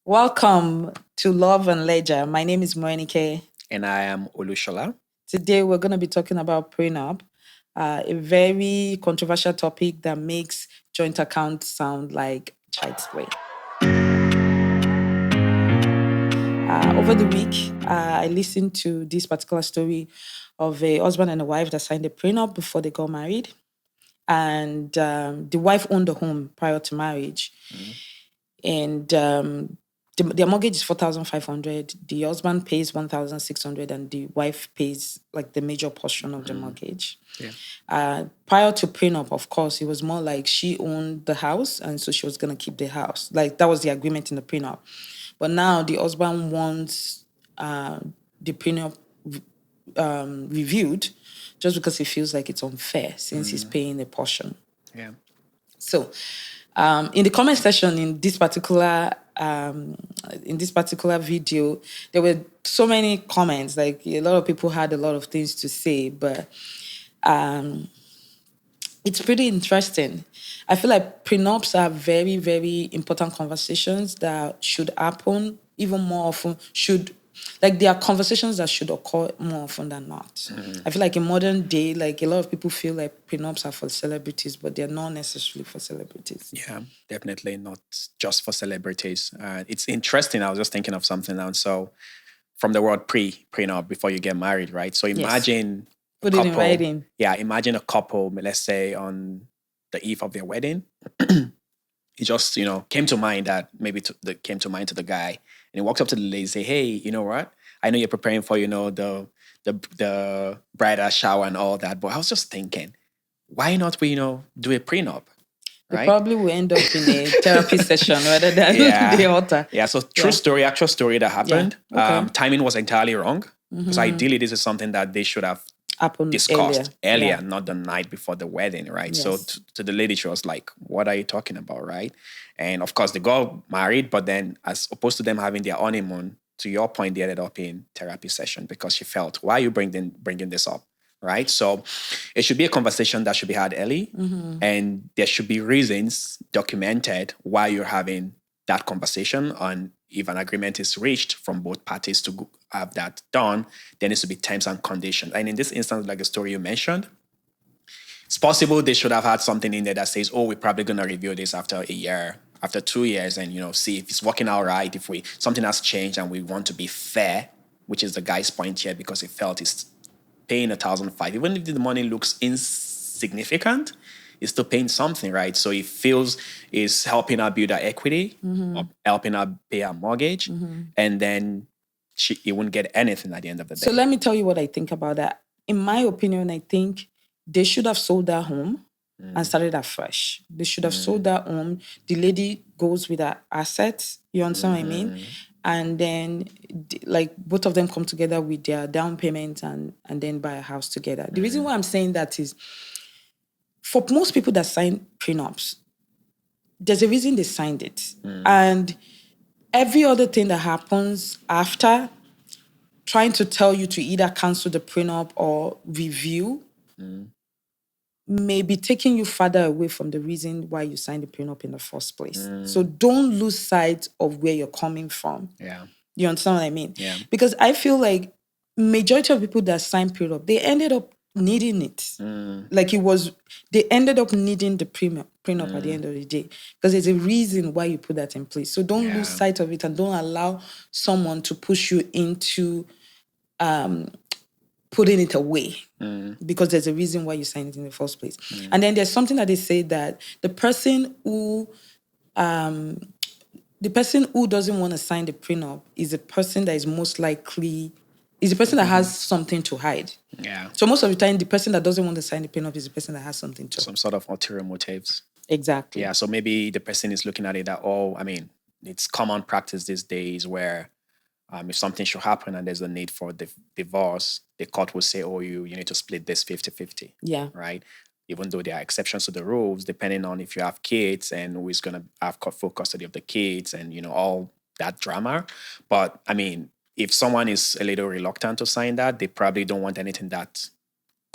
Welcome to Love and Ledger. My name is Morenike. And I am Olushola. Today we're going to be talking about prenup, a very controversial topic that makes joint accounts sound like child's play. Over the week, I listened to this particular story of a husband and a wife that signed a prenup before they got married. And the wife owned the home prior to marriage. And their mortgage is 4,500. The husband pays 1,600, and the wife pays like the major portion of the mortgage. Prior to prenup, of course, it was more like she owned the house, and so she was gonna keep the house. Like that was the agreement in the prenup. But now the husband wants the prenup reviewed, just because he feels like it's unfair since he's paying a portion. Yeah. So, in the comment section in this particular video, there were so many comments. Like a lot of people had a lot of things to say, but it's pretty interesting. I feel like prenups are very, very important conversations that should happen even more often. There are conversations that should occur more often than not. I feel like in modern day, like a lot of people feel like prenups are for celebrities, but they're not necessarily for celebrities. Yeah, definitely not just for celebrities. It's interesting. I was just thinking of something now. So, from the word prenup, before you get married, right? So imagine Put it in writing. Yeah, imagine a couple, let's say on the eve of their wedding. It just, came to mind that came to mind to the guy, and he walks up to the lady and say, "Hey, you know what? I know you're preparing for, the bridal shower and all that, but I was just thinking, why not we, do a prenup?" They Right? probably will end up in a therapy session rather than the altar. Yeah, so true story, actual story that happened. Yeah. Okay. Timing was entirely wrong. Because ideally, this is something that they should have Happened discussed earlier, Yeah. not the night before the wedding, right? Yes. So to the lady, she was like, "What are you talking about, right?" And of course, they got married, but then as opposed to them having their honeymoon, to your point, they ended up in therapy session because she felt, "Why are you bringing this up?" Right? So it should be a conversation that should be had early, and there should be reasons documented why you're having that conversation. And if an agreement is reached from both parties to have that done, there needs to be terms and conditions. And in this instance, like the story you mentioned, it's possible they should have had something in there that says, "Oh, we're probably going to review this after a year, after 2 years, and see if it's working out right. If something has changed and we want to be fair," which is the guy's point here, because he felt he's paying 1,500, even if the money looks insignificant, is still paying something, right? So he feels is helping her build her equity, or helping her pay her mortgage, and then he wouldn't get anything at the end of the day. So let me tell you what I think about that. In my opinion, I think they should have sold that home and started afresh. They should have sold that home. The lady goes with her assets. You understand what I mean? And then, like, both of them come together with their down payment and then buy a house together. The reason why I'm saying that is, for most people that sign prenups, there's a reason they signed it. And every other thing that happens after, trying to tell you to either cancel the prenup or review, may be taking you further away from the reason why you signed the prenup in the first place. So don't lose sight of where you're coming from. Yeah. You understand what I mean? Yeah. Because I feel like majority of people that sign prenup, they ended up needing it. Like they ended up needing the prenup at the end of the day. Because there's a reason why you put that in place. So don't lose sight of it, and don't allow someone to push you into putting it away, because there's a reason why you signed it in the first place. And then there's something that they say that the person who doesn't want to sign the prenup is the person that is most likely is the person that has something to hide. Yeah. So most of the time, the person that doesn't want to sign the prenup is the person that has something to. Some sort of ulterior motives. Exactly. Yeah. So maybe the person is looking at it that, it's common practice these days where if something should happen and there's a need for divorce, the court will say, "Oh, you need to split this 50-50. Yeah. Right? Even though there are exceptions to the rules, depending on if you have kids and who is going to have full custody of the kids and, all that drama. But, if someone is a little reluctant to sign that, they probably don't want anything that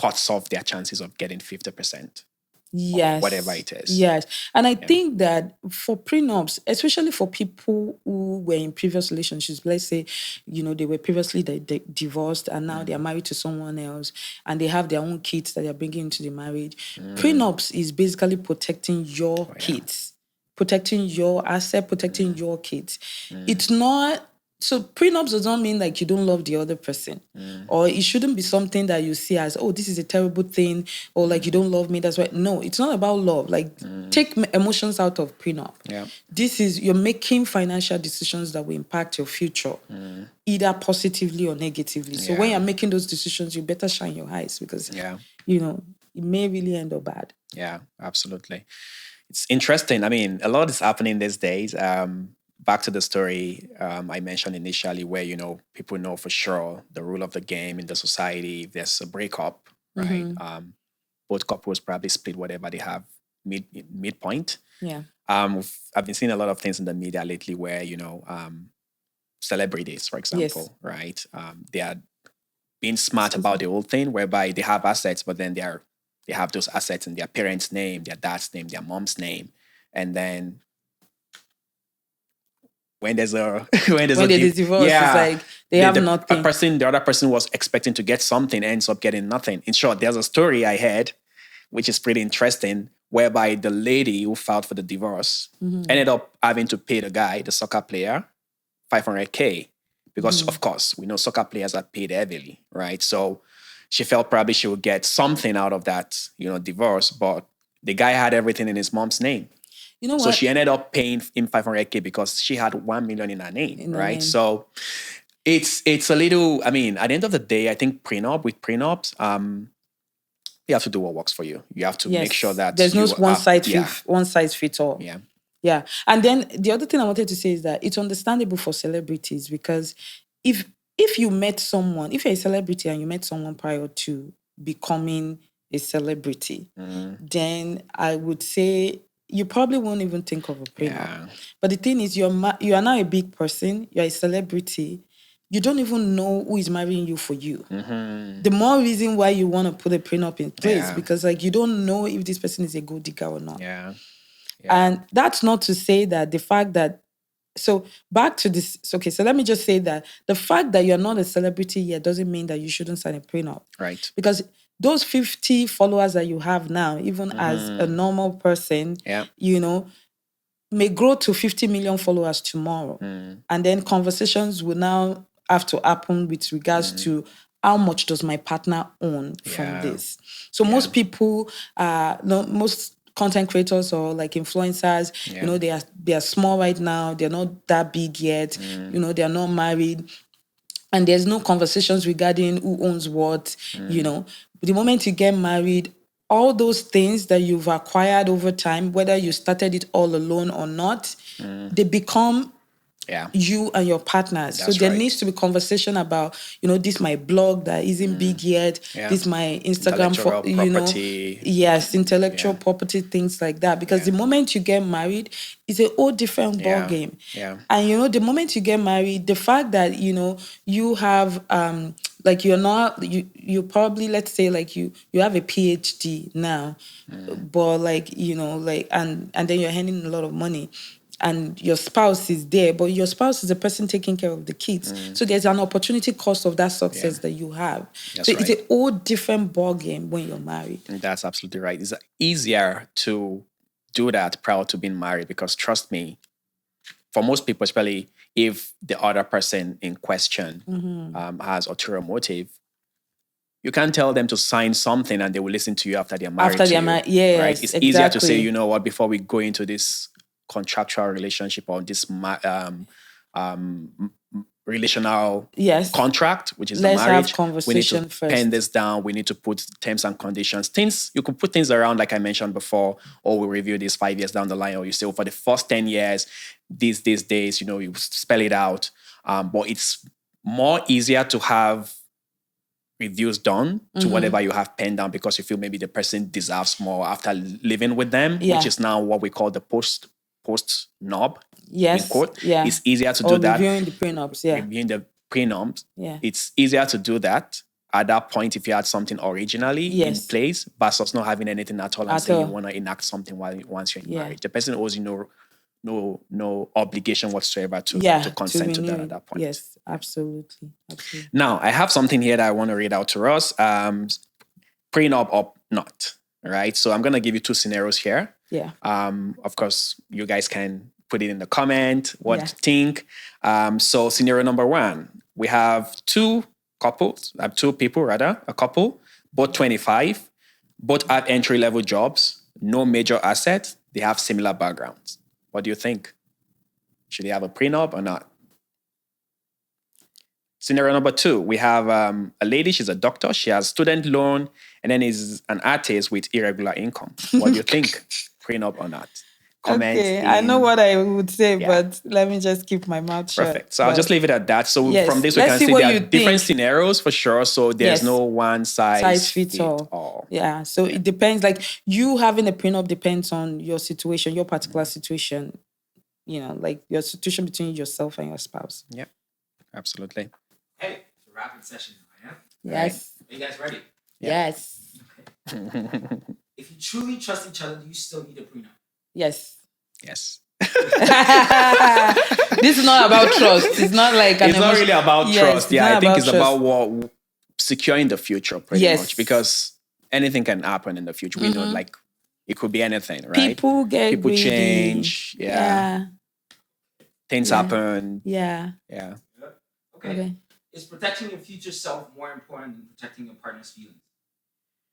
cuts off their chances of getting 50%. or whatever Yes, it is. yes. And I Yeah. think that for prenups, especially for people who were in previous relationships, let's say, they were previously divorced and now they are married to someone else and they have their own kids that they're bringing into the marriage. Prenups is basically protecting your Oh, yeah. kids, protecting your asset, protecting your kids. Mm. It's not so prenups does not mean like you don't love the other person, or it shouldn't be something that you see as, oh, this is a terrible thing, or like you don't love me. That's why. No, it's not about love. Like take emotions out of prenup. Yeah. This is you're making financial decisions that will impact your future, either positively or negatively. So when Yeah. you're making those decisions, you better shine your eyes because Yeah. it may really end up bad. Yeah, absolutely. It's interesting. I mean, a lot is happening these days. Back to the story I mentioned initially, where people know for sure the rule of the game in the society. If there's a breakup, right? Both couples probably split whatever they have midpoint. Yeah. I've been seeing a lot of things in the media lately where celebrities, for Yes. example, right? They are being smart about the whole thing, whereby they have assets, but then they have those assets in their parents' name, their dad's name, their mom's name, and then when there's a When they divorce, it's yeah, like they have a nothing. person, the other person was expecting to get something, ends up getting nothing. In short, there's a story I heard, which is pretty interesting, whereby the lady who filed for the divorce ended up having to pay the guy, the soccer player, 500K, because of course we know soccer players are paid heavily, right? So she felt probably she would get something out of that, divorce, but the guy had everything in his mom's name. You know So what? she ended up paying him 500K because she had 1 million in her name, In the right? name. So it's a little, I mean, at the end of the day, I think with prenups, you have to do what works for you. You have to make sure that there's no you one have, size yeah, fit one size fits all. yeah. Yeah. And then the other thing I wanted to say is that it's understandable for celebrities because if you met someone, if you're a celebrity and you met someone prior to becoming a celebrity, then I would say you probably won't even think of a prenup. Yeah. But the thing is, you are now a big person, you're a celebrity, you don't even know who is marrying you for you. The more reason why you want to put a prenup in place, Yeah. because like you don't know if this person is a gold digger or not. Yeah. And that's not to say that the fact that, so back to this, okay, so let me just say that the fact that you're not a celebrity yet doesn't mean that you shouldn't sign a prenup. Right. Because those 50 followers that you have now, even as a normal person, Yeah. May grow to 50 million followers tomorrow. And then conversations will now have to happen with regards to how much does my partner own from this. So most people, most content creators or like influencers, they are small right now. They're not that big yet. They're not married. And there's no conversations regarding who owns what, The moment you get married, all those things that you've acquired over time, whether you started it all alone or not, they become you and your partners. So there needs to be conversation about, this my blog that isn't big yet. This my Instagram for property. Yes, intellectual property, things like that. Because the moment you get married, it's a whole different ball game. Yeah. And the moment you get married, the fact that you have like you're not you probably, let's say, like you have a PhD now, but like and then you're earning a lot of money and your spouse is there, but your spouse is the person taking care of the kids. So there's an opportunity cost of that success that you have. That's It's a whole different ball game when you're married. That's absolutely right. It's easier to do that prior to being married because trust me, for most people, especially if the other person in question has ulterior motive, you can't tell them to sign something and they will listen to you after they're married to you. Yes, right? It's easier to say, you know what, before we go into this contractual relationship or this relational contract, which is the marriage, we need to pen this down. We need to put terms and conditions. Things you could put things around, like I mentioned before, or we review this 5 years down the line, or you say, for the first 10 years, these days, you spell it out. But it's more easier to have reviews done to whatever you have penned down because you feel maybe the person deserves more after living with them, which is now what we call the post nub. Yes. In quote. It's easier to do that. Reviewing the prenups. Reviewing the prenups. Yeah. It's easier to do that at that point if you had something originally in Yes. place versus not having anything at all and At saying you all. want to enact something once you're in Yeah. marriage. The person owes you no obligation whatsoever to To consent to renew that at it. that point. Yes, absolutely. Now, I have something here that I want to read out to us. Prenup or not, right? So I'm going to give you two scenarios here. Yeah. Of course, you guys can put it in the comment what Yeah. you think. So scenario number one, we have two people, a couple, both 25, both have entry-level jobs, no major assets. They have similar backgrounds. What do you think? Should they have a prenup or not? Scenario number two, we have a lady, she's a doctor, she has student loan, and then is an artist with irregular income. What do you think? Prenup or not? Comment. Okay, I know what I would say, Yeah. but let me just keep my mouth shut. Perfect. So I'll just leave it at that. So Yes, from this, we let's can see see what there are you different think. scenarios for sure. So there's Yes. no one size fits all. Yeah. So Yeah. it depends. Like you having a prenup depends on your situation, your particular situation. You know, like your situation between yourself and your spouse. Yeah, absolutely. Hey, it's a rapid session now, Yes. Are you guys ready? Yes. If you truly trust each other, do you still need a prenup? Yes. Yes. This is not about trust. It's not like It's not really about Yes, trust. it's Yeah, not I think about it's trust. about what securing the future pretty Yes. much because anything can happen in the future. We know like it could be anything, right? People get People greedy. change. Yeah. Things Yeah. happen. Yeah. Yeah. Okay. Is protecting your future self more important than protecting your partner's feelings?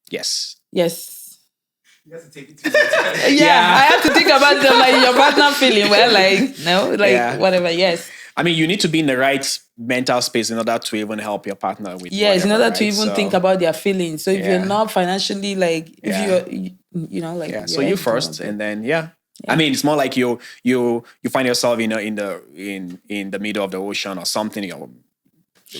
Yes. Yes. You have to take it too much. Yeah, I have to think about it. I'm like, your partner feeling well, like, no, like, Yeah. whatever, yes. I mean, you need to be in the right mental space in order to even help your partner with Yes, in whatever, order to right? even So, think about their feelings. So if Yeah. you're not financially, like, if Yeah. you're, you know, like... yeah. your So you head's down first a bit. and then I mean, it's more like you find yourself, in the middle of the ocean or something. You're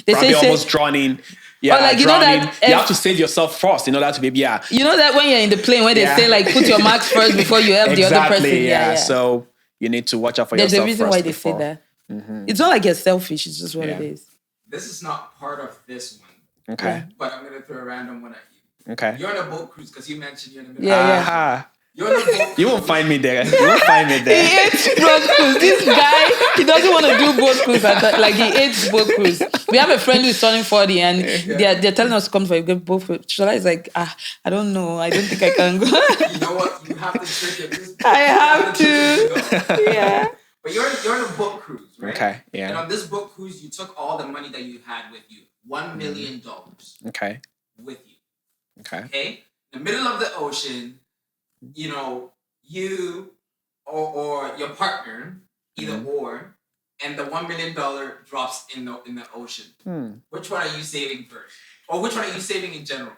They probably say- almost drowning. Yeah, like, you know drowning. that You have to save yourself first in order to be You know that when you're in the plane, when they Yeah. say, like, put your marks first before you help the other person. Exactly. Yeah. So you need to watch out for There's yourself a reason first why they before. say that. It's not like you're selfish. It's just what Yeah. it is. This is not part of this one, Okay. but I'm going to throw a random one at you. Okay. You're on a boat cruise because you mentioned you're in the middle Yeah, of yeah. Aha. You're on a boat cruise. You won't find me there. You won't find me He there. hates boat cruise. This guy, he doesn't want to do boat cruise. Like, he hates boat cruise. We have a friend who's turning 40 and they're telling us to come for a good boat cruise. Shola is like, I don't know. I don't think I can go. You know what? You have to trick it. I have to. Yeah. But you're on a boat cruise, right? Okay, yeah. And on this boat cruise, you took all the money that you had with you, $1 million Okay. with you. Okay. Okay? In the middle of the ocean, you know, you or your partner, either or, and the $1 million drops in the ocean. Which one are you saving first? Or which one are you saving in general?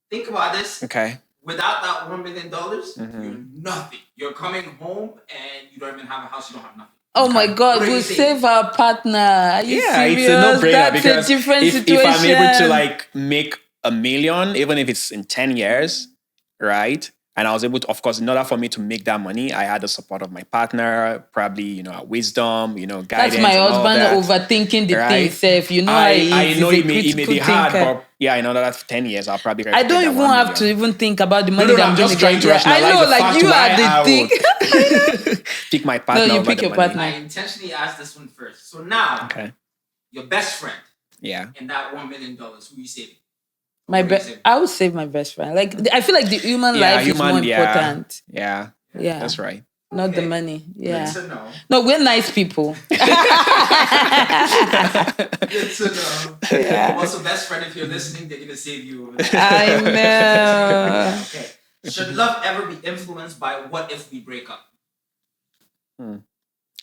Think about this. Okay. Without that $1 million, you're nothing. You're coming home and you don't even have a house, you don't have nothing. Oh my God, What do you we'll think? save our partner. Are you serious? It's a no-brainer That's because a different if situation. I'm able to like make $1 million, even if it's in 10 years, right? And I was able to, of course, in order for me to make that money, I had the support of my partner, probably, wisdom, guidance. That's my and all husband that, overthinking the right? thing, self. You know, I know he's it a may be critical hard, thinker. but yeah, in another 10 years, I'll probably. I don't even have to even think about the money No, that I'm I'm just going trying to get. I rationalize know, the like fact you why are the I thing. would pick my partner. No, you over pick the your money. partner. I intentionally asked this one first. So now, your best friend and that $1 million, who are you saving? I would save my best friend. Like, I feel like the human life is more important. Yeah, that's right. Not the money. Yeah. Good to know. No, we're nice people. Good to know. Yeah. Also, best friend, if you're listening, they're gonna save you. I know. Okay. Should love ever be influenced by what if we break up?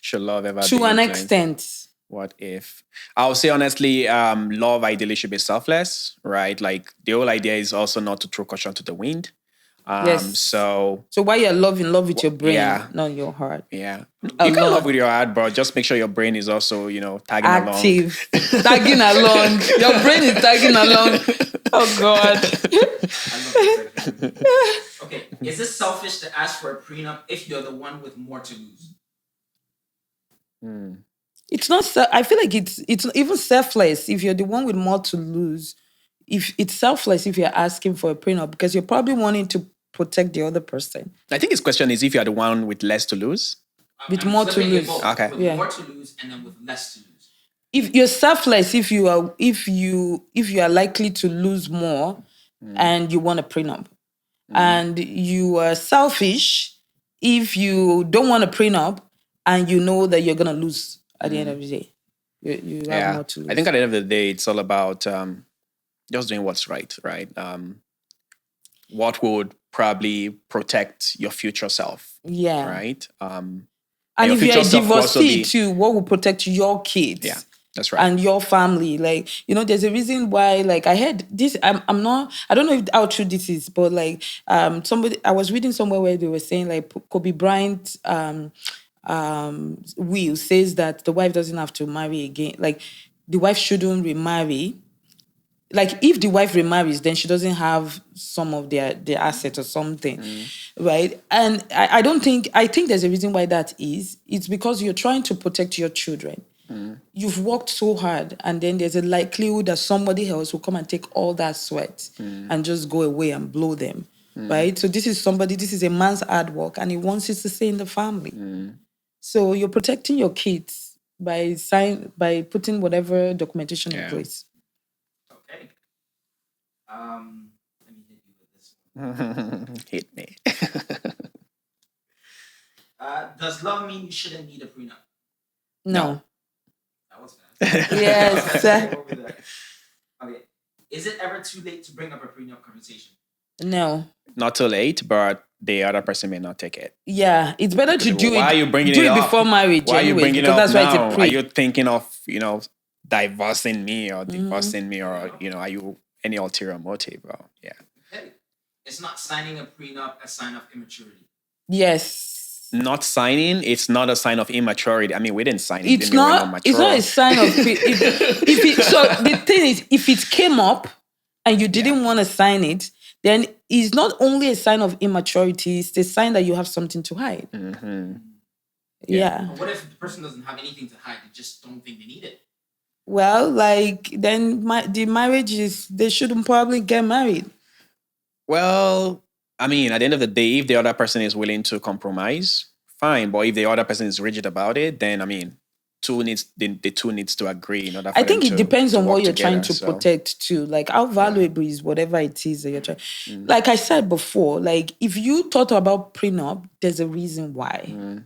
Should love ever To be an influenced? extent. What if? I would say honestly, love ideally should be selfless, right? Like the whole idea is also not to throw caution to the wind. Yes. So why you're in love with your brain, Yeah. not your heart. yeah, you can love with your heart, but just make sure your brain is also, tagging along. Active. Tagging along. Your brain is tagging along. Oh God. I love this. Okay. Is it selfish to ask for a prenup if you're the one with more to lose? It's not. I feel like it's even selfless if you're the one with more to lose. if it's selfless if you're asking for a prenup because you're probably wanting to protect the other person. I think his question is if you are the one with less to lose. With I'm more to flipping it lose. both, Okay. with Yeah. more to lose and then with less to lose. If you're selfless, if you are likely to lose more, and you want a prenup, and you are selfish if you don't want a prenup and you know that you're gonna lose at the end of the day. You have more to lose. I think at the end of the day, it's all about just doing what's right, right? What would probably protect your future self, yeah. right? And your if you're future a self will also divorcee be- too, what will protect your kids? Yeah, that's right. And your family. Like, there's a reason why, like, I heard this, I don't know how true this is, but like, I was reading somewhere where they were saying like Kobe Bryant, will says that the wife doesn't have to marry again. Like, the wife shouldn't remarry. Like, if the wife remarries, then she doesn't have some of their assets or something, right? And I think there's a reason why that is. It's because you're trying to protect your children. You've worked so hard, and then there's a likelihood that somebody else will come and take all that sweat and just go away and blow them, right? So this is a man's hard work, and he wants it to stay in the family. So you're protecting your kids by putting whatever documentation in place. Okay. Let me hit you with this one. Hit me. Does love mean you shouldn't need a prenup? No. That was fast. Yes. Over there. Okay. Is it ever too late to bring up a prenup conversation? No. Not too late, but the other person may not take it. Yeah, it's better to do Why are you bringing do it it up? before marriage. Why are you anyways, bringing it because up that's why now? it's a Are pre. you thinking of, divorcing me or divorcing me or, are you any ulterior motive? Well, yeah. Okay. It's not signing a prenup a sign of immaturity. Yes. Not signing, it's not a sign of immaturity. I mean, we didn't sign it. It's not. It's not a sign of. So the thing is, if it came up and you didn't want to sign it, then it's not only a sign of immaturity. It's a sign that you have something to hide. Yeah. But what if the person doesn't have anything to hide? They just don't think they need it. Well, like, then the marriage they shouldn't probably get married. Well, I mean, at the end of the day, if the other person is willing to compromise, fine. But if the other person is rigid about it, then I mean, the two needs to agree in order for I think them it depends to on work what you're together, trying to so. protect too. Like, how valuable is whatever it is that you're trying. Like I said before, like, if you thought about prenup, there's a reason why.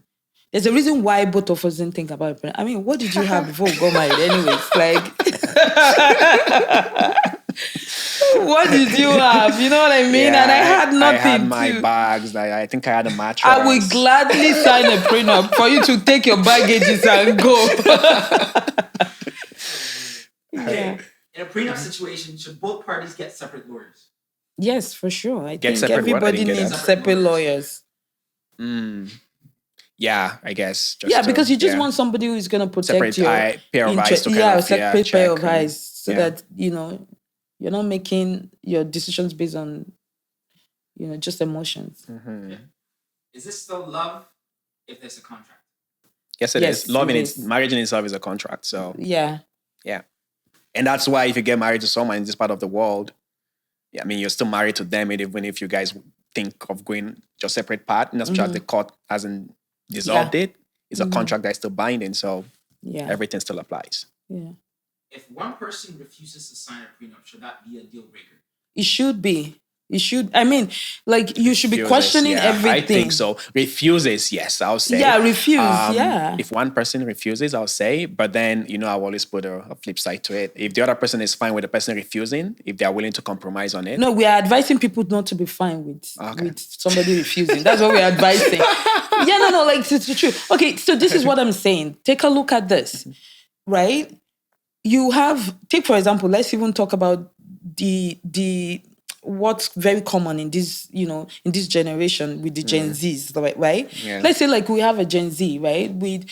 There's a reason why both of us didn't think about prenup. I mean, what did you have before we got married anyways? Like, what did you have? You know what I mean? Yeah, and I had nothing. I had my too. bags. I think I had a mattress. I will gladly sign a prenup for you to take your baggages and go. Okay. In a prenup situation, should both parties get separate lawyers? Yes, for sure. I think separate what? I everybody didn't get needs that. separate lawyers. Yeah, I guess. Because you just want somebody who is going to protect separate your pair of eyes interest. to kind of separate pair check of eyes, so yeah. that you're not making your decisions based on just emotions. Yeah. Is this still love if there's a contract? Yes, it Yes, is. Love it in is. marriage in itself is a contract. So Yeah. and that's why if you get married to someone in this part of the world, I mean, you're still married to them, even if you guys think of going your separate path. And that's just the court hasn't dissolved it. It's a contract that's still binding. So everything still applies. Yeah. If one person refuses to sign a prenup, should that be a deal breaker? It should be. It should. I mean, like, you should be Refuses, questioning everything. I think so. Refuses, yes, I'll say. Yeah, refuse. If one person refuses, I'll say. But then, I'll always put a flip side to it. If the other person is fine with the person refusing, if they are willing to compromise on it. No, we are advising people not to be fine with somebody refusing. That's what we're advising. No, like, it's true. Okay, so this is what I'm saying. Take a look at this, right? Take for example, let's even talk about the what's very common in this, in this generation with the Gen Zs, right? Yeah. Let's say like we have a Gen Z, right? With,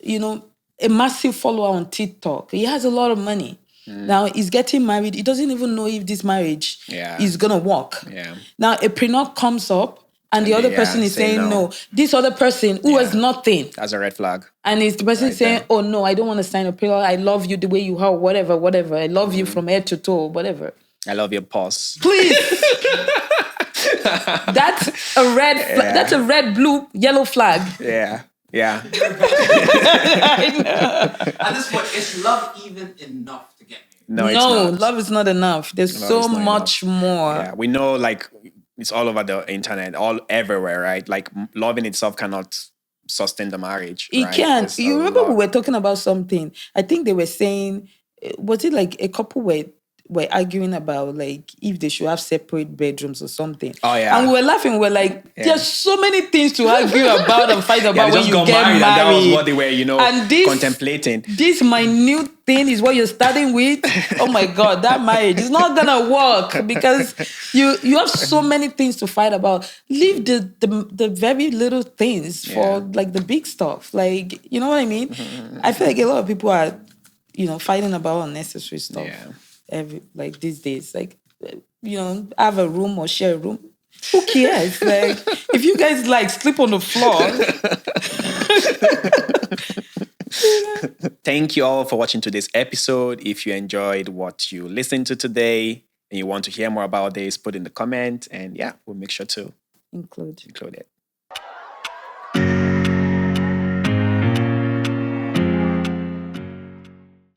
a massive follower on TikTok. He has a lot of money. Now he's getting married. He doesn't even know if this marriage is gonna work. Yeah. Now a prenup comes up and the other person is saying no. This other person who has nothing. That's a red flag. And it's the person saying, oh no, I don't want to sign a prenup. I love you the way you are, whatever. I love you from head to toe, whatever. I love your pause. Please. That's a red. That's a red, blue, yellow flag. Yeah. Yeah. I know. At this point, is love even enough to get married? No, it's No, not. love is not enough. There's Love so is not much more. Yeah, we know like it's all over the internet, all everywhere, right? Like loving itself cannot sustain the marriage. It right? can't. There's You a remember we lot. were talking about something. I think they were saying, was it like a couple were arguing about like if they should have separate bedrooms or something. Oh, yeah. And we were laughing. We were like, there's so many things to argue about and fight Yeah, about they when just you got get married, married. and that was what they were, And this- contemplating. This minute thing is what you're starting with. Oh my God, that marriage is not gonna work because you have so many things to fight about. Leave the very little things for like the big stuff. Like, you know what I mean? I feel like a lot of people are, fighting about unnecessary stuff. Yeah. Like these days, like, have a room or share a room. Who cares? Like, if you guys like sleep on the floor. Thank you all for watching today's episode. If you enjoyed what you listened to today and you want to hear more about this, put in the comment, and we'll make sure to Include include it.